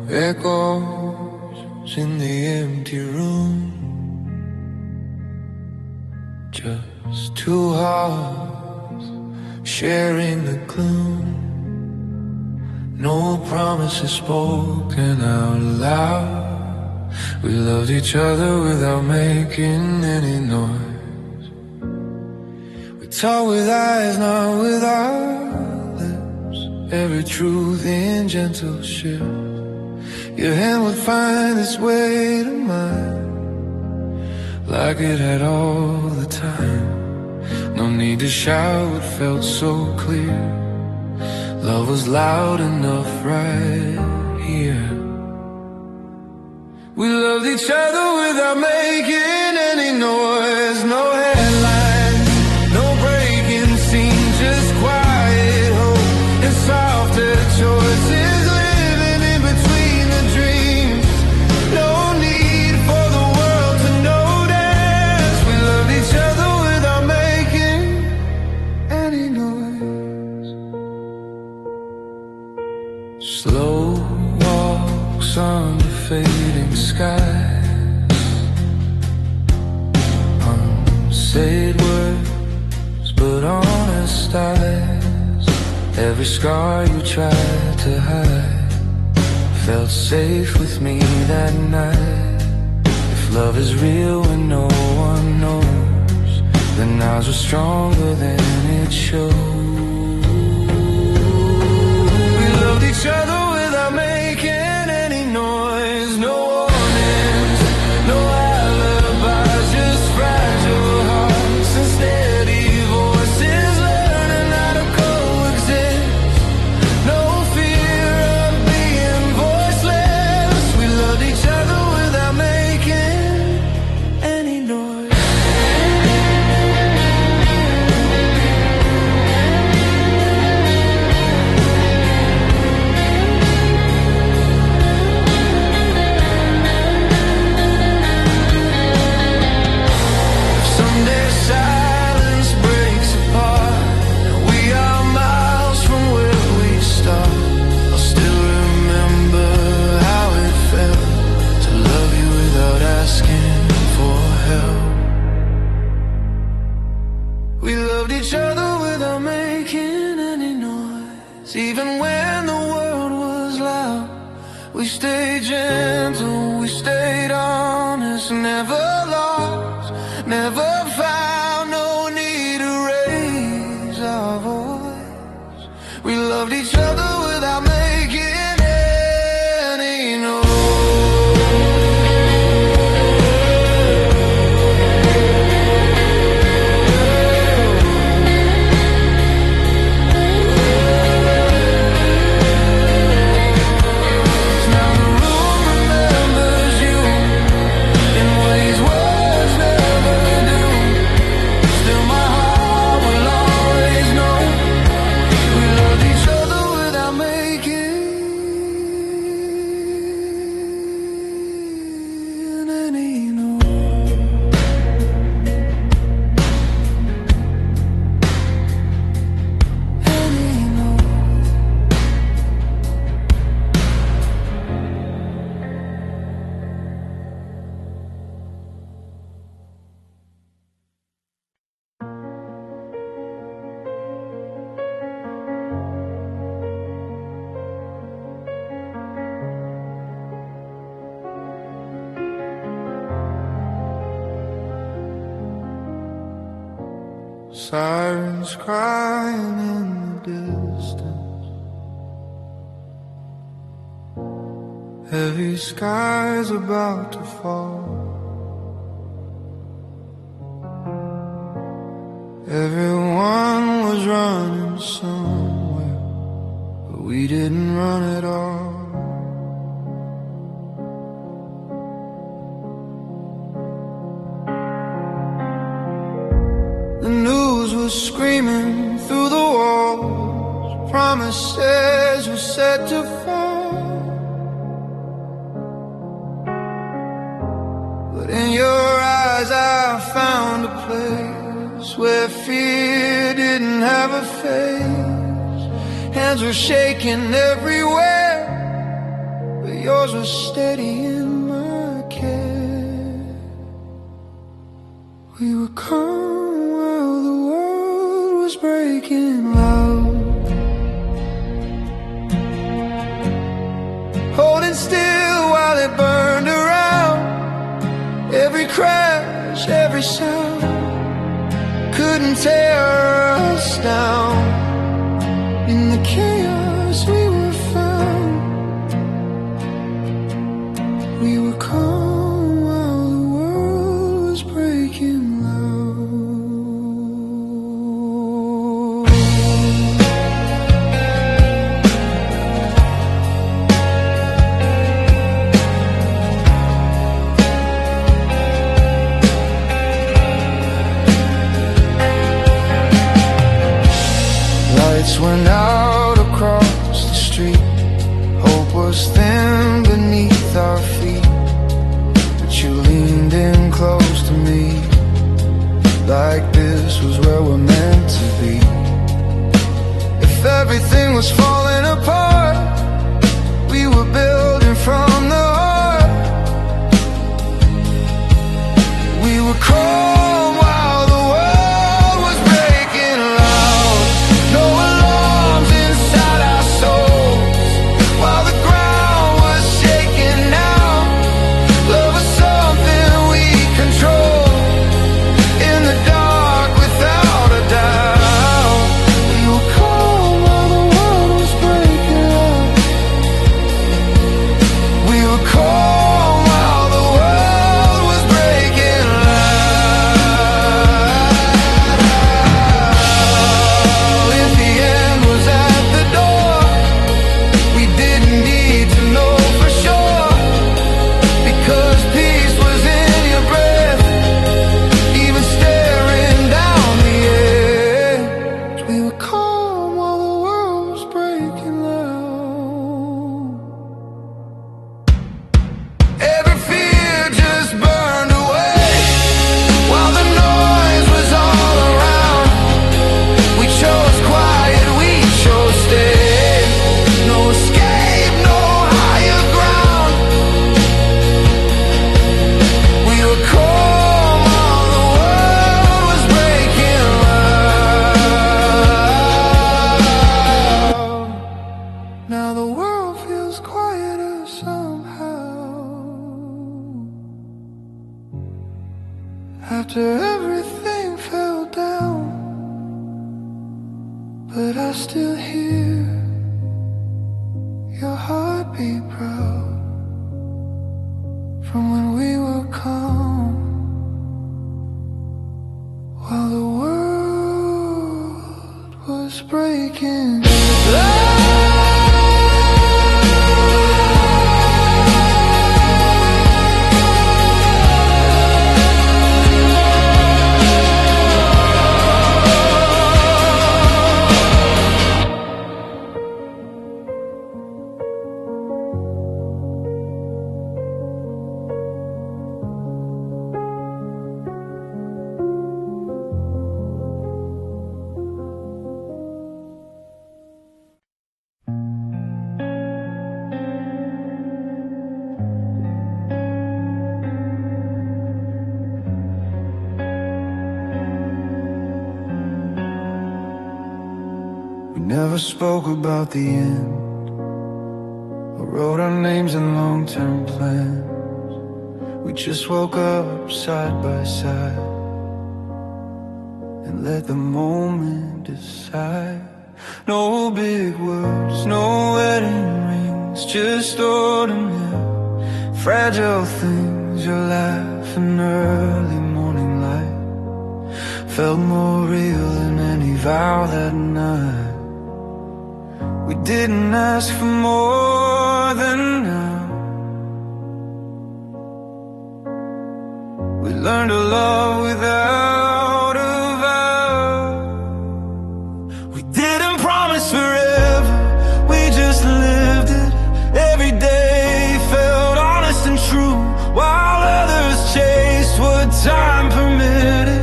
Echoes in the empty room, just two hearts sharing the gloom. No promises spoken out loud. We loved each other without making any noise. We talk with eyes, not with our lips. Every truth in gentle shifts. Your hand would find its way to mine, like it had all the time. No need to shout, it felt so clear. Love was loud enough right here. We loved each other without making any noise. No headlines, no breaking scene, just quiet hope and softer choices. Slow walks on the fading skies, unsaid words but honest eyes. Every scar you tried to hide felt safe with me that night. If love is real when no one knows, then ours was stronger than it shows. Each other without making any noise. No warnings, no alibis, just fragile hearts and steady voices learning how to coexist. No fear of being voiceless. We loved each other without making any noise. Even when the world was loud, we stayed gentle, we stayed honest, never lost, never found no need to raise our voice. We loved each other without making any noise. Sirens crying in the distance, heavy skies about to fall. Everyone was running somewhere, but we didn't run at all. The news was screaming through the walls, promises were set to fall. But in your eyes I found a place where fear didn't have a face. Hands were shaking everywhere, but your yours was steady in my care. We were calm while the world was breaking loud, holding still while it burned around. Every crash, every sound couldn't tear us down. In the chaos we were found. We were calm while the world was breaking loud. Lights went out across the street. Hope was thin beneath our feet, but you leaned in close to me, like this was where we're meant to be. If everything was falling apart, we were building from the heart. We were calm while the world was breaking loud. No alarms inside our souls while the ground was shaking now. Love was something we controlled in the dark without a doubt. We were calm while the world was breaking out. We were calm while the world was breaking loud. If the end was at the door, we didn't need to know for sure, because peace was in your breath, even staring down the edge. We were calm while the world was breaking loud. Every fear just burned away while the noise was all around. We chose quiet, we chose stay. No escape, no higher ground. We were calm while the world was breaking loud. Now the world feels quieter somehow. After everything fell down, but I still hear your heartbeat proud from when we were calm while the world was breaking loud. We never spoke about the end, or wrote our names in long-term plans. We just woke up side by side and let the moment decide. No big words, no wedding rings, just ordinary fragile things. Your laugh in early morning light felt more real than any vow that night. We didn't ask for more than now. We learned to love without a vow. We didn't promise forever, we just lived it. Every day felt honest and true, while others chased what time permitted.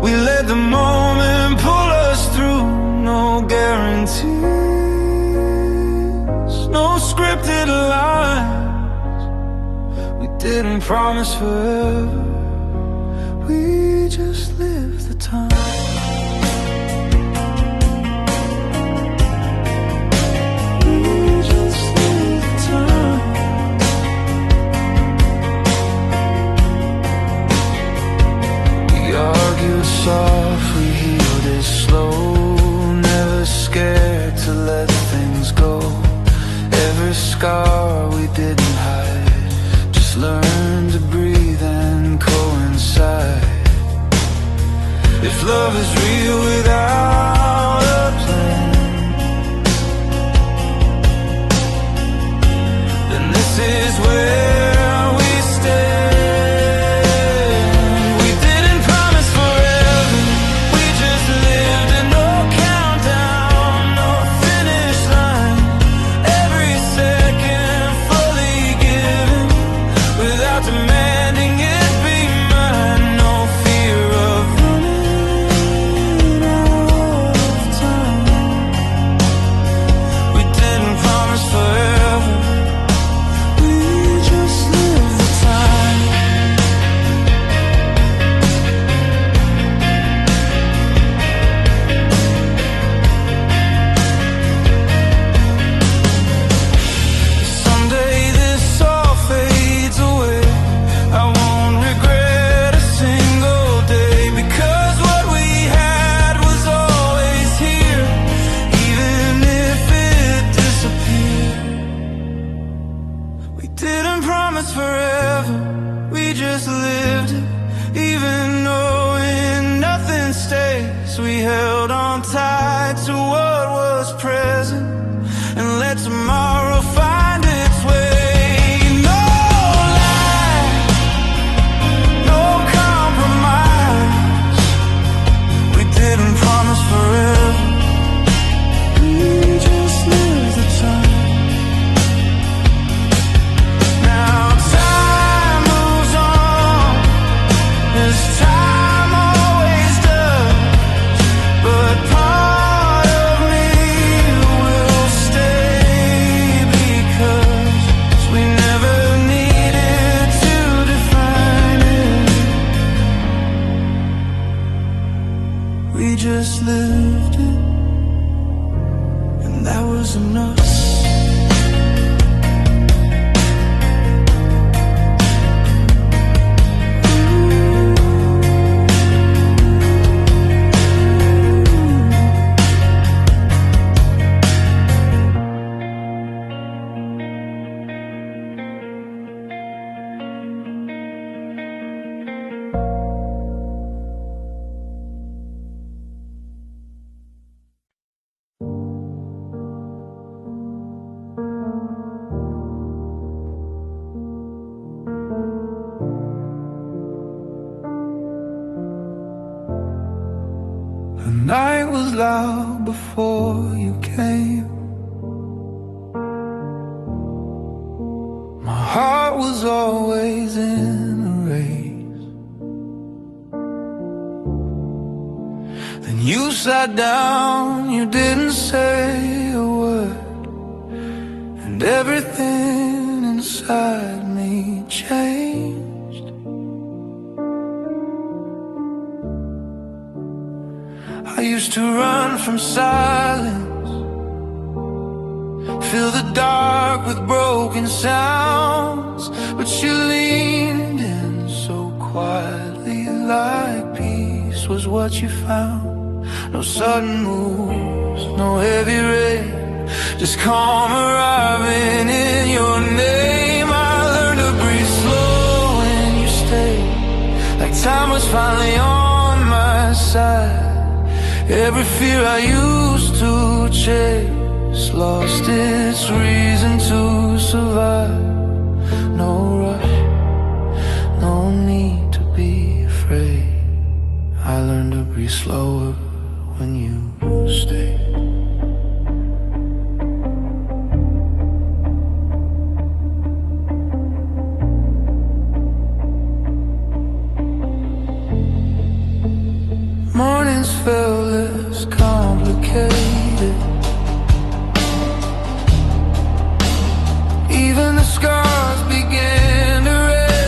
We let the moment pull us through. No guarantees, no scripted line, didn't promise forever, we just lived the time. Soft, we healed it slow, never scared to let things go. Every scar we didn't hide, just learn to breathe and coincide. If love is real without a plan, then this is where we stand. We held on tight to what was present and let tomorrow find its way. No lie, no compromise. We didn't promise forever, we just lived the time. Now time moves on, as time always does. But part of me will stay, because we never needed to define it. We just lived it, and that was enough. The night was loud before you came. My heart was always in a race. Then you sat down, you didn't say a word, and everything inside me changed. I used to run from silence, fill the dark with broken sounds, but you leaned in so quietly, like peace was what you found. No sudden moves, no heavy rain, just calm arriving in your name. I learned to breathe slow when you stayed, like time was finally on my side. Every fear I used to chase lost its reason to survive. No rush, no need to be afraid. I learned to breathe slower when you stayed. Mornings felt less complicated. Even the scars began to red.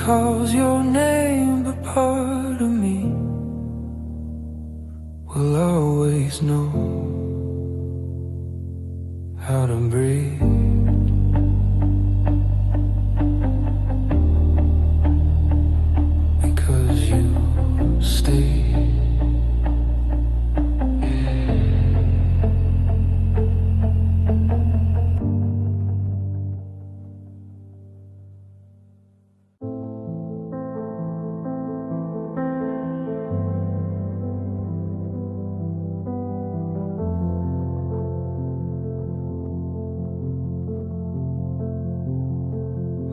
calls your name, but part of me will always know how to breathe. Because you stay.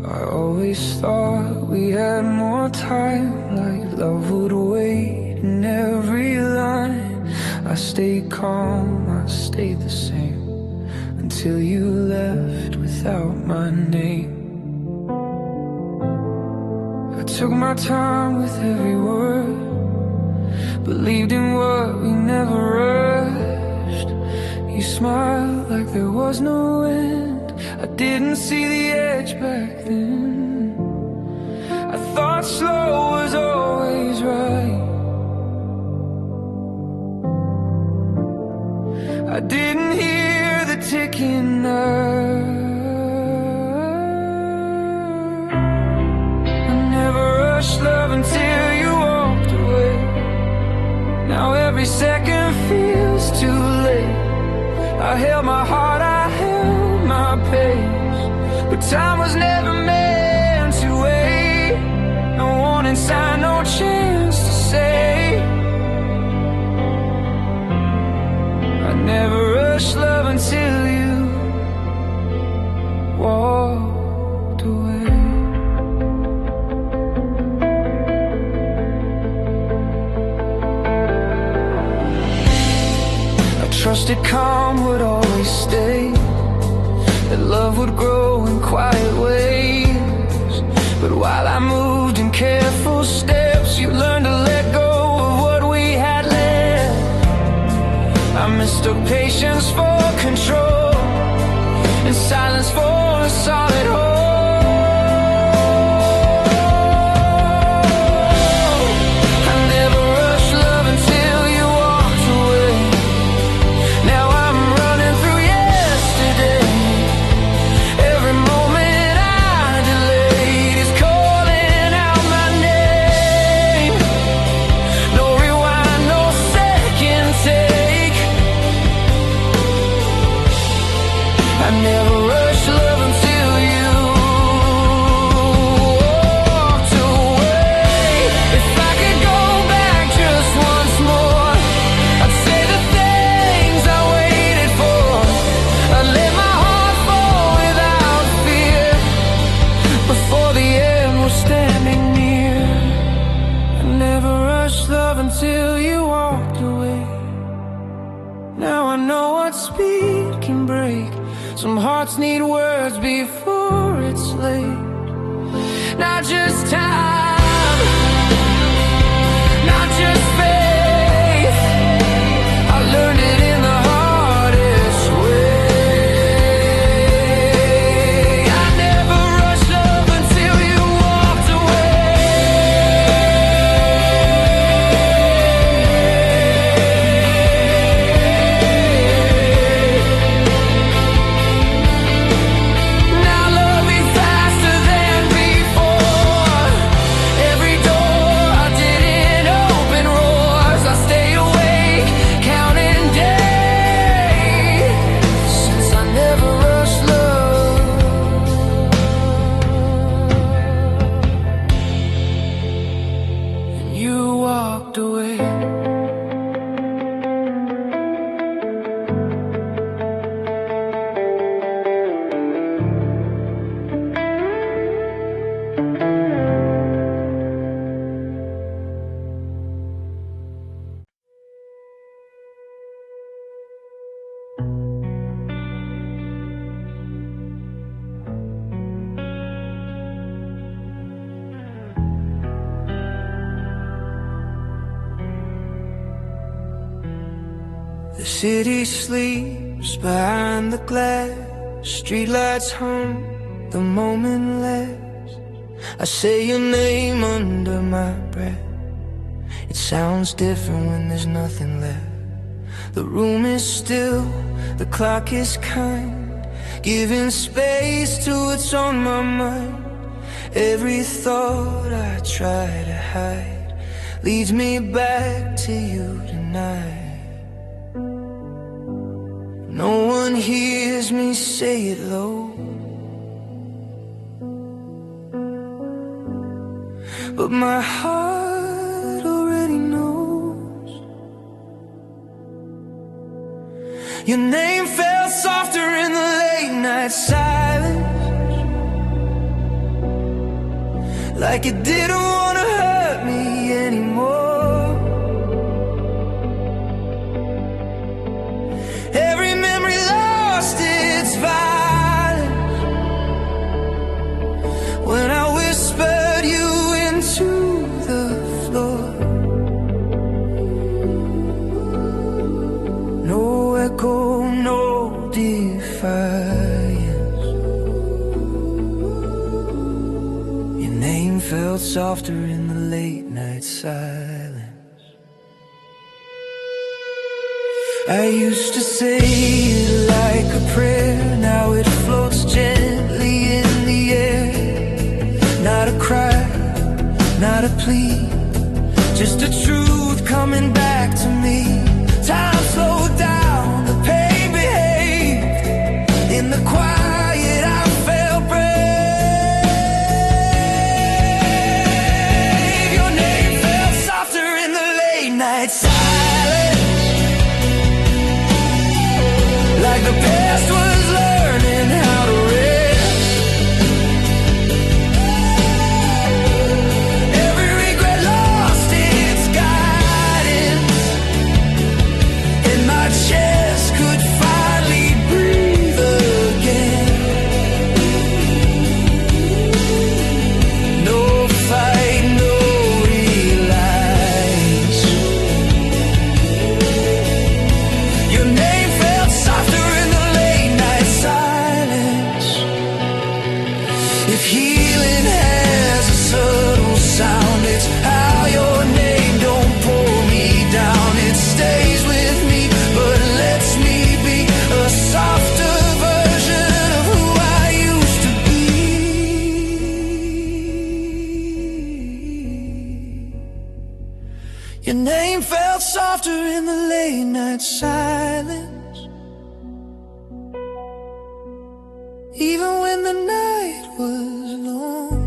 I always thought we had more time, like love would wait in every line. I stayed calm, I stayed the same, until you left without my name. I took my time with every word, believed in what we never rushed. You smiled like there was no end. I didn't see the edge back then. I thought slow was always right. I didn't hear the ticking I never rushed love until you walked away. Now every second feels too late. I held my heart, I held my pace, but time was never meant to wait. No warning sign, no chance to say. I never rushed love until you walked away. I trusted calm would always stay, that love would grow in quiet ways. But while I moved in careful steps, you learned to let go of what we had left. I mistook patience for control, and silence for a solid hold. I never rushed love until you walked away. Now I'm running through yesterday. Every moment I delayed is calling out my name. No rewind, no second take. I never rushed love until you walked away. If I could go back just once more, I'd say the things I waited for. I'd let my heart fall without fear. Before the end was standing near. I never rushed love until you walked away. Now I know what speed can break. Some hearts need words before it's late. Not just time, not just faith. I learned it in the hardest way. I never rushed love until you walked Now love me faster than before. Every door I didn't open roars. I stay awake, counting days, since I never rushed love. And you walked away. The city sleeps behind the glass. Streetlights hum, the moment lasts. I say your name under my breath. It sounds different when there's nothing left. The room is still, the clock is kind, giving space to what's on my mind. Every thought I try to hide leads me back to you tonight. No one hears me say it low, but my heart already knows. Your name fell softer in the late night silence, like it didn't want to hurt me anymore. Every memory lost its violence when I whispered you into the floor. No echo, no defiance. Your name felt softer in the late night silence. I used to say it like a prayer, now it floats gently in the air. Not a cry, not a plea, just a truth coming back to me. Time slowed down, the pain behaved. In the quiet I felt brave. Your name felt softer in the late night silence, like the past was learning how to rest. Every regret lost its guidance, and my chest could finally breathe again. No fight, no reliance. Your name felt softer in the late night silence. If healing has a subtle sound, it's how your name don't pull me down. It stays with me, but lets me be a softer version of who I used to be. Your name felt softer in the late night silence, even when the night was long.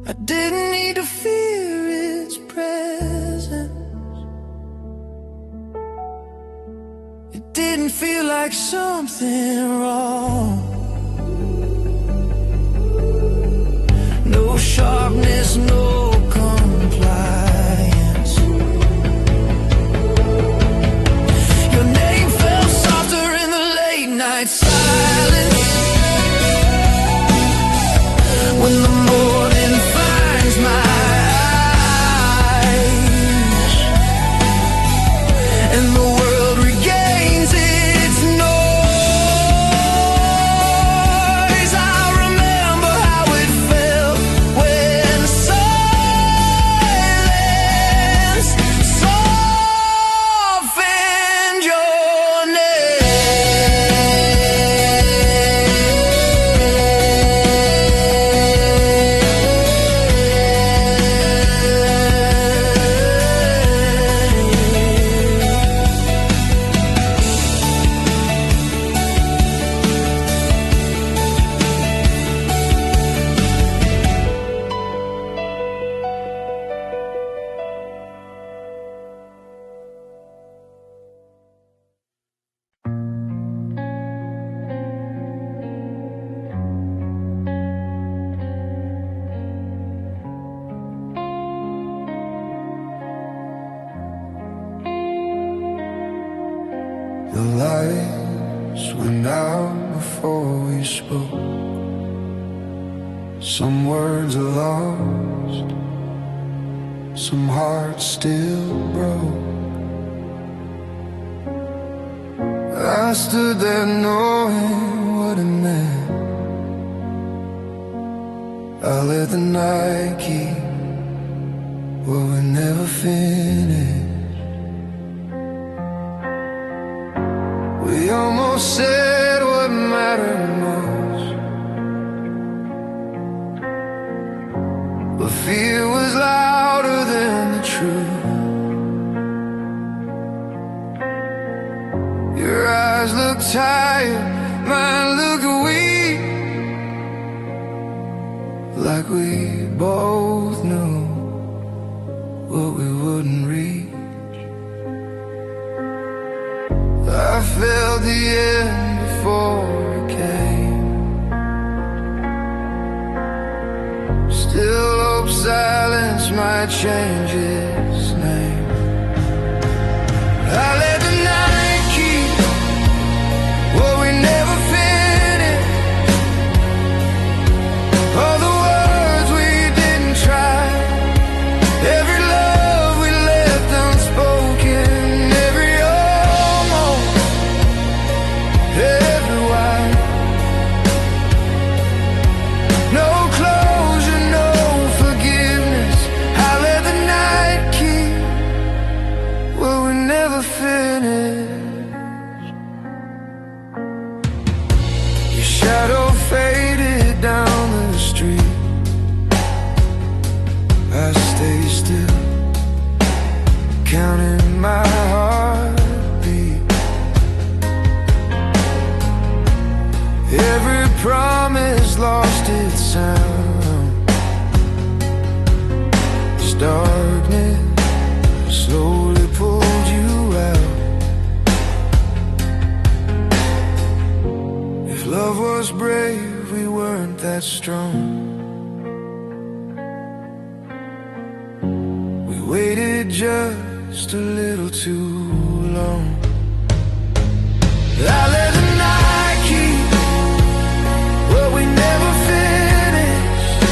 I didn't need to fear its presence. It didn't feel like something wrong. No sharpness, no compliance. Your name fell softer in the late night silence, when the morning finds my eyes, and the world regains its noise. I remember how it felt when silence softened your The lights went out before we spoke. Some words are lost, some hearts still broke. I stood there knowing what it meant, I'll let the night keep what we never finished. We almost said what mattered most, but fear was louder than the truth. Your eyes look tired, mine look weak, like we both knew what we wouldn't reach. I felt the end before it came. Still hope silence might change its name. I let the night keep what we never finished. All the words we didn't try, every love we left unspoken, every almost, every why. No closure, no forgiveness. I let the night keep what we never finished. Your shadow faded down the street. I stay still, counting my heartbeat. Every promise lost its sound. This darkness slowly pulled you out. If love was brave, we weren't that strong. We waited just a little too long. I let the night keep what we never finished.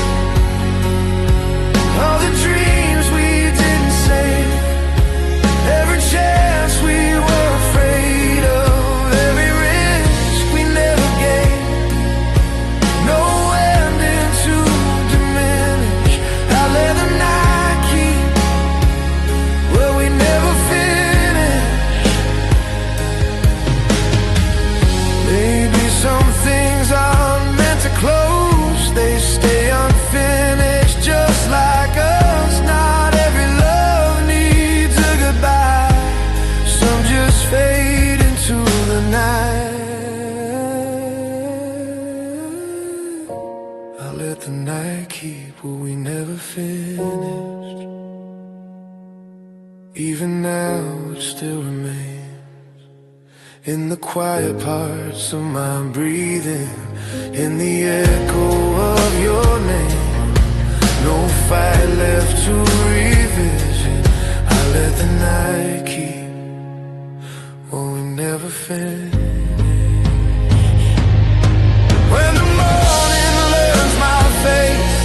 All the dreams we didn't save, every chance we were afraid of, every risk we never gave. No ending to diminish. I let the night keep what we never finished. Maybe some things are meant to close, they stay unfinished just like us. Not every love needs a goodbye, some just fade into the night. I let the night keep what we never finished. Even now it still remains in the quiet parts of my breathing, in the echo of your name. No fight left to revisit. I let the night keep what we never finished. When the morning learns my face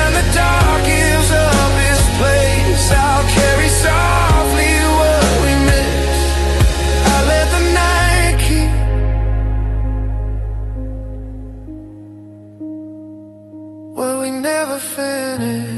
and the dark gives up its place, I'll carry softly what we miss. I let the night keep what we never finished.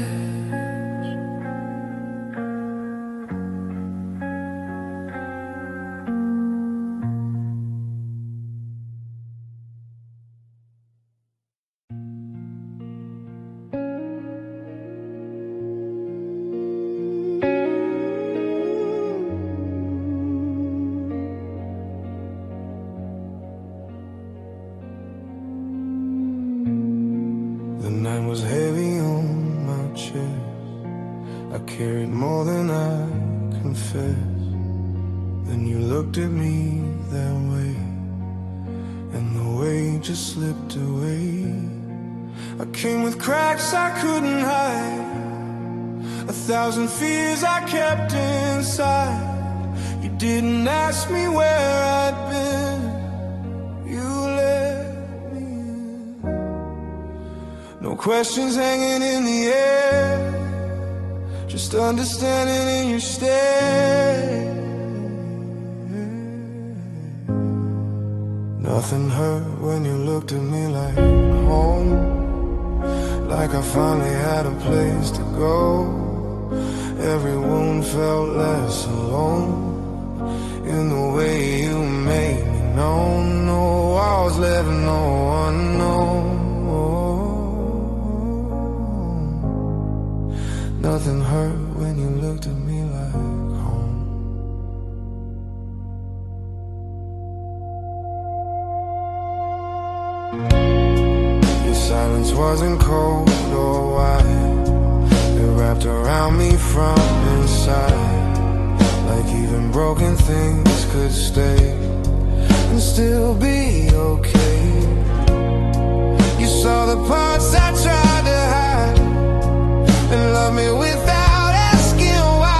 The night was heavy on my chest. I carried more than I confessed. Then you looked at me that way, and the weight just slipped away. I came with cracks I couldn't hide, 1,000 fears I kept inside. You didn't ask me where I'd been, you let me in. No questions hanging in the air, just understanding in your stare. Nothing hurt when you looked at me like home, like I finally had a place to go. Every wound felt less alone in the way you made me known. No walls left, no one known. Nothing hurt when you looked at me like home. Your silence wasn't cold or wide. It wrapped around me from inside, like even broken things could stay and still be okay. You saw the parts I tried to hide and love me without asking why.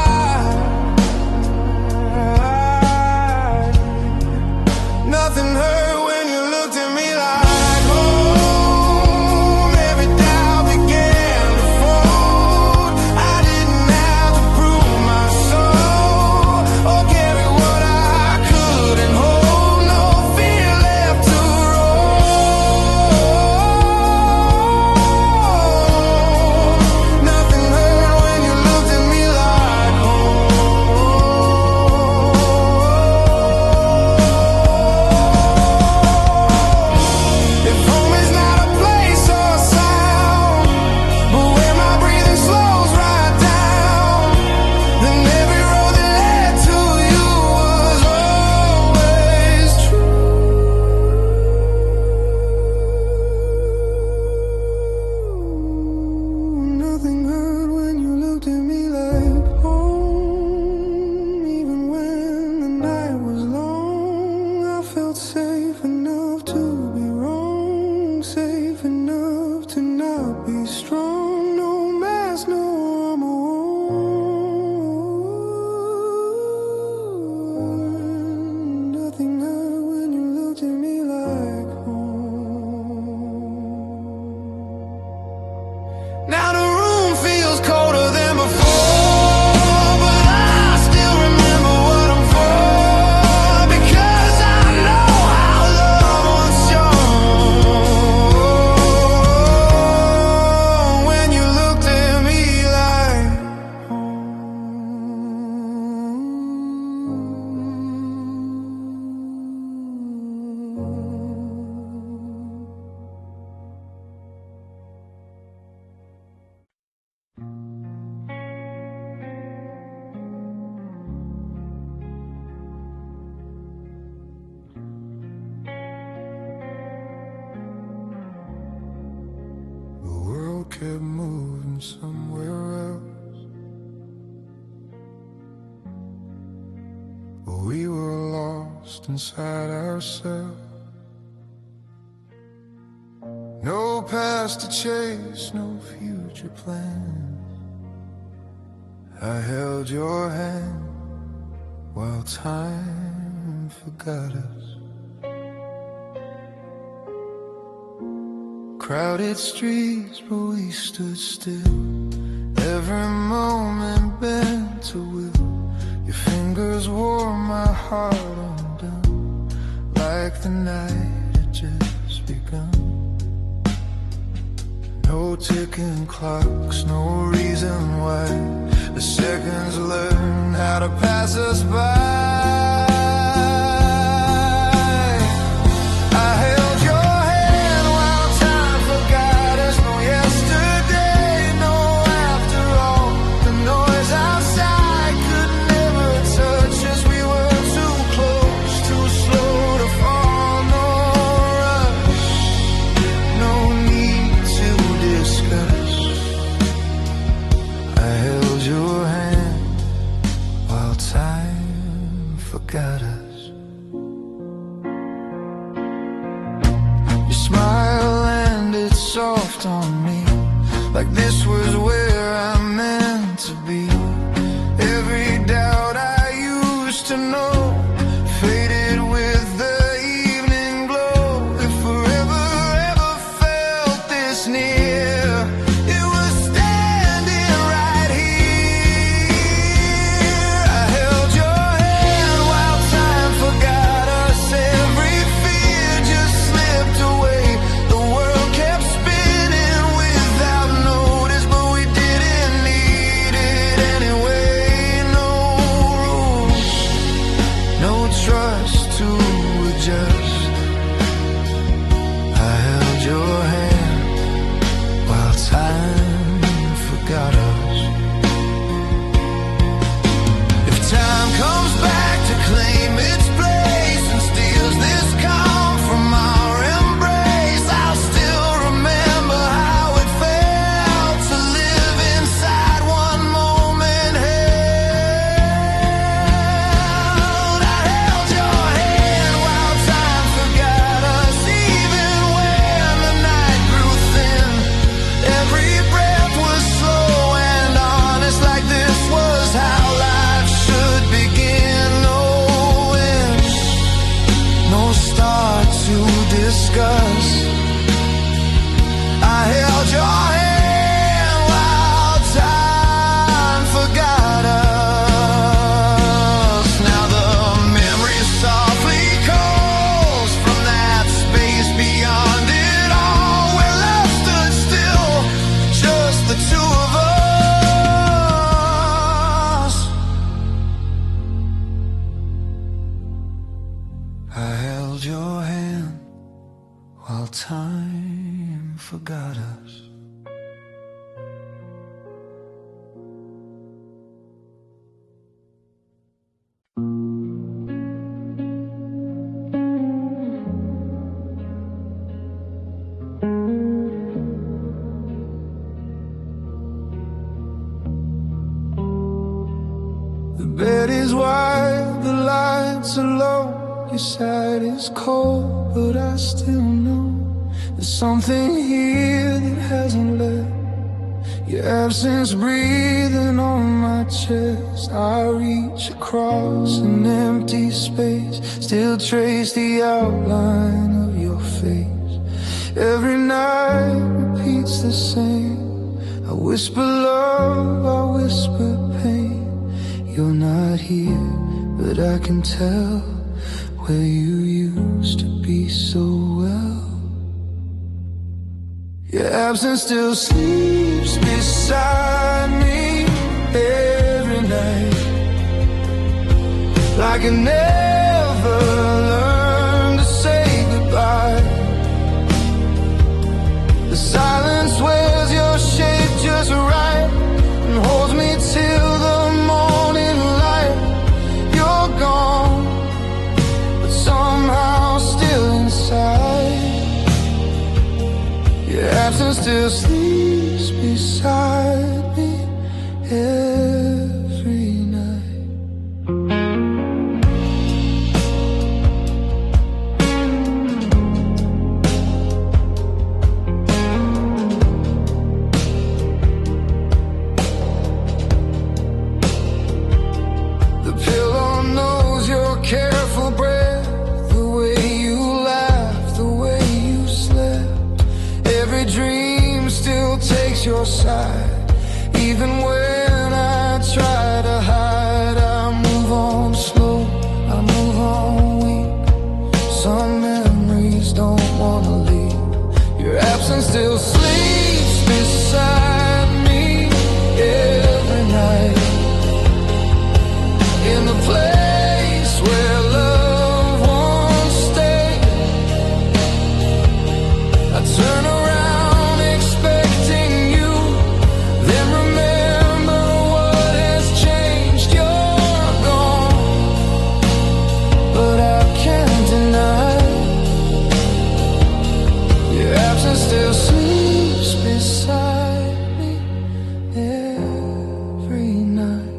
Nothing hurt when you looked at me like home. Every doubt began to fold. I didn't have to prove my soul or carry what I couldn't hold. No fear left to roll. Nothing hurt when you looked at me like home. If home is not a place or a sound, but where my breathing slows right down, then every road that led to you was always true. Nothing hurt when you looked at me like home. Even when the night was long, I felt safe enough to be wrong, safe enough to not be strong. No mask, no armor. Nothing hurt when you looked at me like home. Now the room feels colder than before, but I still remember what I'm for, because I know how love was shown. When you looked at me like the world kept moving somewhere else, but we were lost inside ourselves. No past to chase, no future plans. I held your hand while time forgot us. Crowded streets, but we stood still. Every moment bent to will. Your fingers wore my heart undone, like the night had just begun. No ticking clocks, no reason why. The seconds learn how to pass us by. I held your hand while time forgot us. No yesterday, no after all. The noise outside could never touch us. We were too close, too slow to fall. No rush, no need to discuss. I held your hand while time forgot us. Your smile landed soft on me, like this was where I meant to be. Every doubt I used to know faded with the evening glow. If forever ever felt this near, it was standing right here. I held your hand while time forgot us. Every fear just slipped away. The world kept spinning without got us. The bed is wide, the lights are low. Your side is cold, but I still know there's something here that hasn't left. Your absence breathing on my chest. I reach across an empty space, still trace the outline of your face. Every night repeats the same. I whisper love, I whisper pain. You're not here, but I can tell where you used to be so well. Your absence still sleeps beside me every night, like I never learned to say goodbye. The silence wears your shape just right and holds me till the morning light. You're gone, but somehow still inside. Your absence still sleeps beside me every night. The pillow knows your careful breath, the way you laugh, the way you slept. Every dream still takes your side. Even when I try to hide, I move on slow, I move on weak. Some memories don't wanna leave. Your absence still sleeps beside me every night, in the place where love once stayed. I turn around expecting you, then remember what has changed. You're gone, but I can't deny your absence still sleeps beside me every night.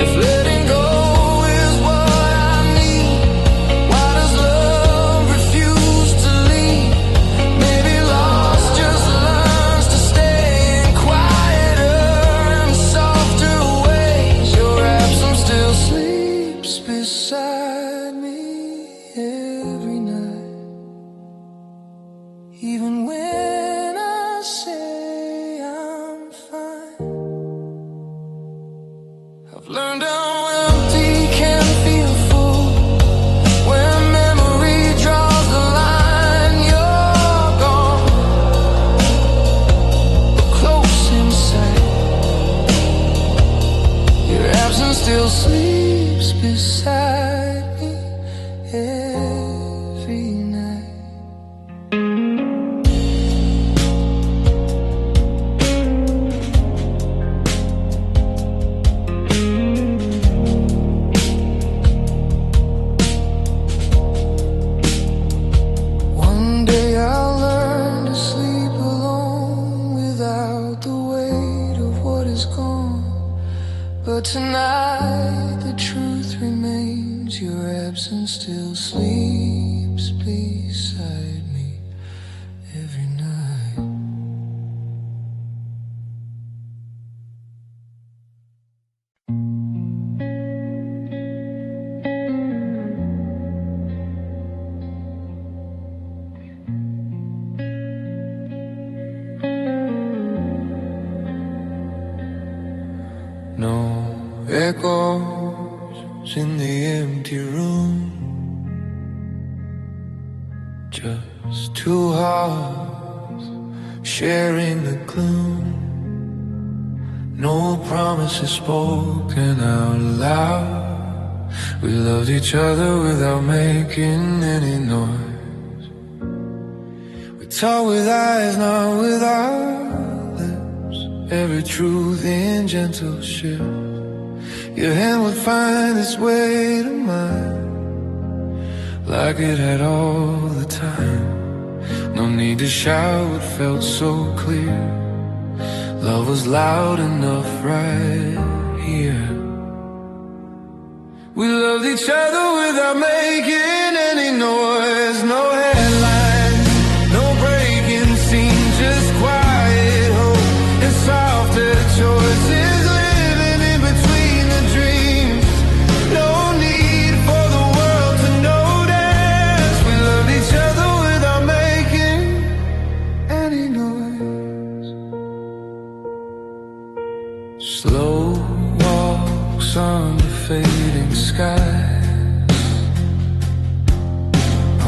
If letting go is what I need, why does love refuse to leave? Maybe lost just learns to stay in quieter and softer ways. Your absence still sleeps beside me every night, even when I say I'm fine. I've learned how empty can feel full when memory draws the line. You're gone, but close inside. Your absence still sleeps beside me every night. One day I'll learn to sleep alone without the weight of what is gone. But tonight the truth remains. Your absence still sleeps beside me every night. No echoes in the empty room, just two hearts sharing the gloom. No promises spoken out loud. We loved each other without making any noise. We talk with eyes, not with our lips. Every truth in gentle shifts. Your hand would find its way to mine, like it had all the time. No need to shout, it felt so clear. Love was loud enough right here. We loved each other without making any noise. No headlines, no breaking scene, just quiet hope and softer choices. Living in between the dreams. No need for the world to notice. We loved each other without making any noise. Slow walks under fading skies,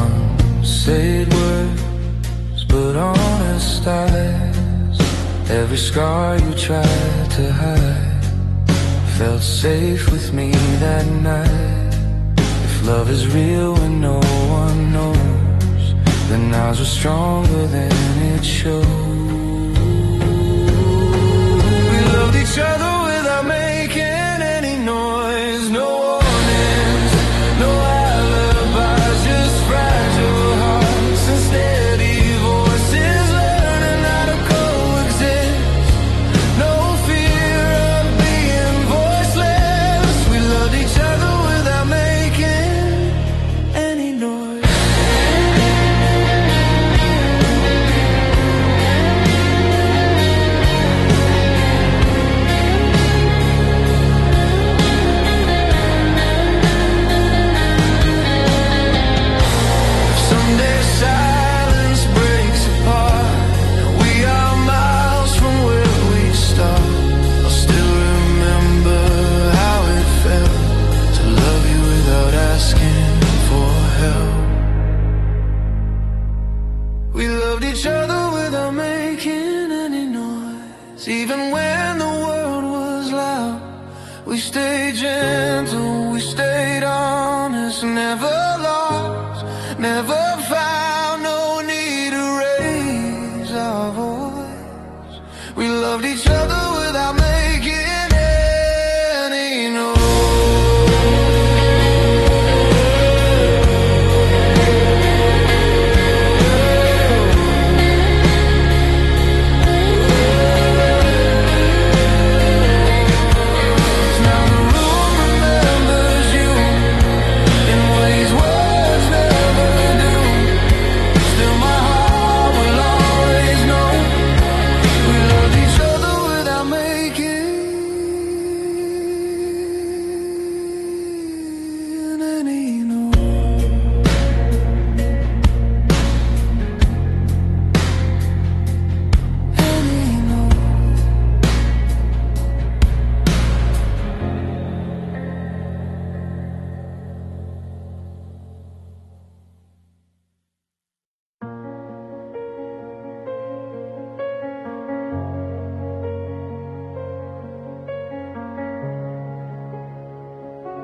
unsaid words but honest eyes. Every scar you tried to hide felt safe with me that night. If love is real when no one knows, then ours was stronger than it showed. We loved each other without making any noise. No warnings, no alibis, just fragile hearts and steady voices learning how to coexist. No fear of being voiceless. We loved each other without making any noise. Someday silence breaks apart and we are miles from where we start. I'll still remember how it felt to love you without asking for help. We loved each other without making any noise. Even when the world was loud, we stayed gentle, we stayed honest. Never lost, never